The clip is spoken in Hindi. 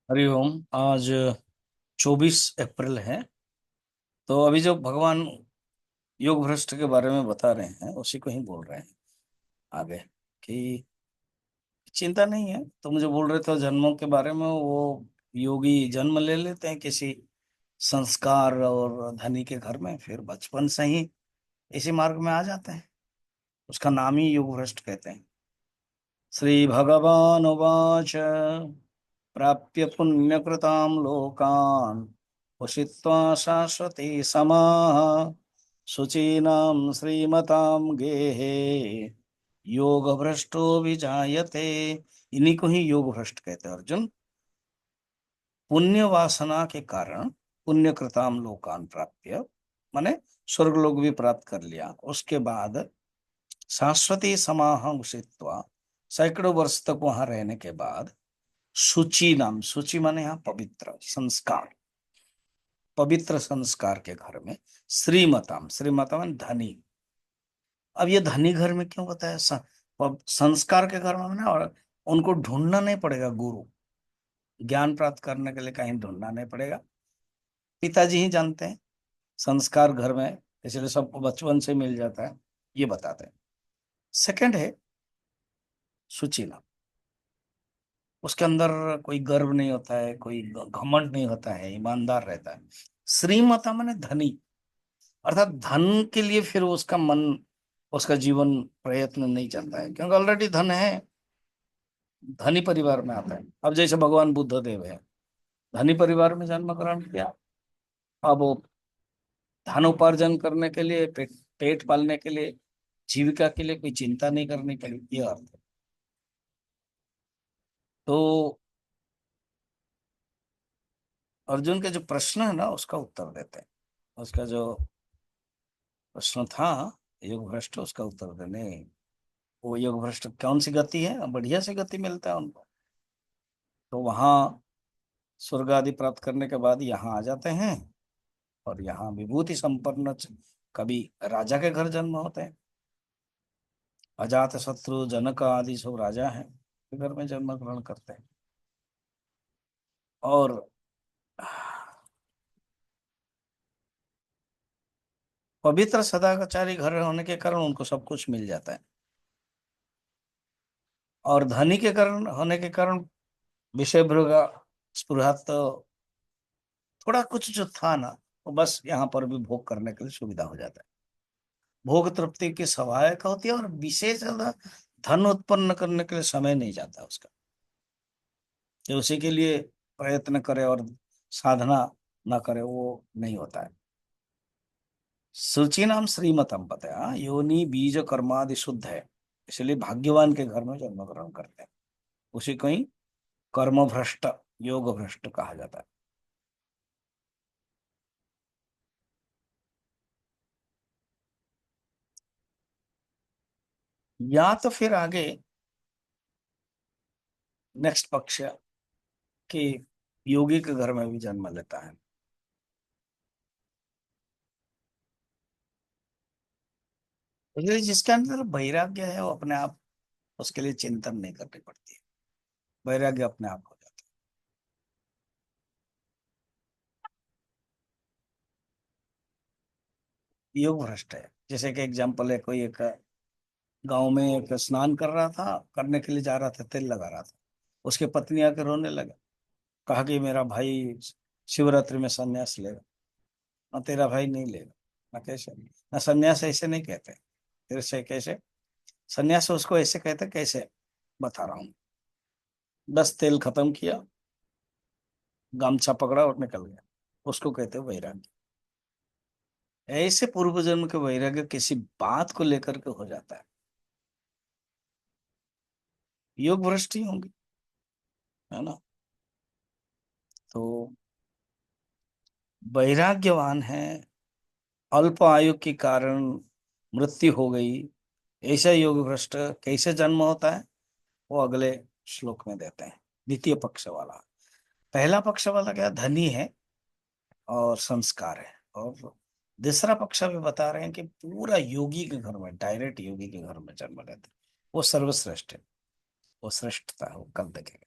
हरिओम। आज 24 अप्रैल है। तो अभी जो भगवान योग भ्रष्ट के बारे में बता रहे हैं उसी को ही बोल रहे हैं आगे कि चिंता नहीं है। तो मुझे बोल रहे थे जन्मों के बारे में। वो योगी जन्म ले लेते हैं किसी संस्कार और धनी के घर में, फिर बचपन से ही इसी मार्ग में आ जाते हैं। उसका नाम ही योग भ्रष्ट कहते हैं। श्री भगवान उवाच प्राप्य पुण्यकृतां लोकान् उषित्वा शाश्वती समाः शुचीनां श्रीमतां गेहे योग भ्रष्टो विजायते। इन्हीं को ही योग भ्रष्ट कहते हैं अर्जुन। पुण्य वासना के कारण पुण्यकृताम लोकान प्राप्य, माने स्वर्ग लोक भी प्राप्त कर लिया। उसके बाद शाश्वती समाह उषित्वा, सैकड़ों वर्ष तक वहां रहने के बाद शुचि नाम, शुचि माने यहाँ पवित्र संस्कार, पवित्र संस्कार के घर में श्रीमताम, श्रीमता माने धनी। अब ये धनी घर में क्यों बताया? संस्कार के घर में ना, और उनको ढूंढना नहीं पड़ेगा गुरु, ज्ञान प्राप्त करने के लिए कहीं ढूंढना नहीं पड़ेगा। पिताजी ही जानते हैं संस्कार घर में, इसलिए सबको बचपन से मिल जाता है, ये बताते हैं। सेकंड है शुचि नाम। उसके अंदर कोई गर्व नहीं होता है, कोई घमंड नहीं होता है, ईमानदार रहता है। श्रीमता माने धनी, अर्थात धन के लिए फिर उसका मन, उसका जीवन प्रयत्न नहीं चलता है, क्योंकि ऑलरेडी धन है। धनी परिवार में आता है। अब जैसे भगवान बुद्ध देव है, धनी परिवार में जन्म ग्रहण किया। अब वो धन उपार्जन करने के लिए, पेट पालने के लिए, जीविका के लिए कोई चिंता नहीं करनी पड़ी, ये अर्थ है। तो अर्जुन के जो प्रश्न है ना, उसका उत्तर देते हैं। उसका जो प्रश्न था योग भ्रष्ट, उसका उत्तर देने। वो योग भ्रष्ट कौन सी गति है? बढ़िया सी गति मिलता है उनको। तो वहां स्वर्ग आदि प्राप्त करने के बाद यहाँ आ जाते हैं, और यहाँ विभूति संपन्न कभी राजा के घर जन्म होते हैं। अजात शत्रु जनक आदि सब राजा हैं, के घर में जन्म ग्रहण करते हैं। और पवित्र सदाचारी घर होने के कारण उनको सब कुछ मिल जाता है। और धनी के कारण होने के कारण विषय भोग स्पृहा तो थोड़ा कुछ जो था ना, वो बस यहाँ पर भी भोग करने के लिए सुविधा हो जाता है। भोग तृप्ति की सहायक होती है, और विशेष ज्यादा धन उत्पन्न करने के लिए समय नहीं जाता उसका, कि उसी के लिए प्रयत्न करे और साधना ना करे, वो नहीं होता है। शुचि नाम श्रीमतम पतया योनि बीज कर्मादि शुद्ध है, इसलिए भाग्यवान के घर में जन्म ग्रहण करते हैं। उसी को ही कर्म भ्रष्ट, योग भ्रष्ट कहा जाता है। या तो फिर आगे नेक्स्ट पक्ष कि योगी के घर में भी जन्म लेता है। इसलिए जिसके अंदर वैराग्य है वो अपने आप, उसके लिए चिंतन नहीं करनी पड़ती है। वैराग्य अपने आप हो जाता है। योग भ्रष्ट है, जैसे कि एग्जाम्पल है, कोई एक गांव में एक स्नान कर रहा था, करने के लिए जा रहा था, तेल लगा रहा था। उसके पत्नी आकर रोने लगे, कहा कि मेरा भाई शिवरात्रि में संन्यास लेगा। ना तेरा भाई नहीं लेगा। ना कैसे? ना संन्यास ऐसे नहीं कहते। तेरे से कैसे संन्यास उसको ऐसे कहते, कैसे बता रहा हूँ। बस तेल खत्म किया, गामछा पकड़ा और निकल गया, उसको कहते हैं वैराग्य। ऐसे पूर्व जन्म के वैराग्य किसी बात को लेकर के हो जाता है, योग भ्रष्ट ही होंगे, है ना। तो वैराग्यवान है, अल्प आयु के कारण मृत्यु हो गई, ऐसा योग भ्रष्ट कैसे जन्म होता है, वो अगले श्लोक में देते हैं। द्वितीय पक्ष वाला, पहला पक्ष वाला क्या, धनी है और संस्कार है। और दूसरा पक्ष भी बता रहे हैं कि पूरा योगी के घर में, डायरेक्ट योगी के घर में जन्म लेते हैं, वो सर्वश्रेष्ठ है, वो श्रेष्ठता है, वो कल देखेगा।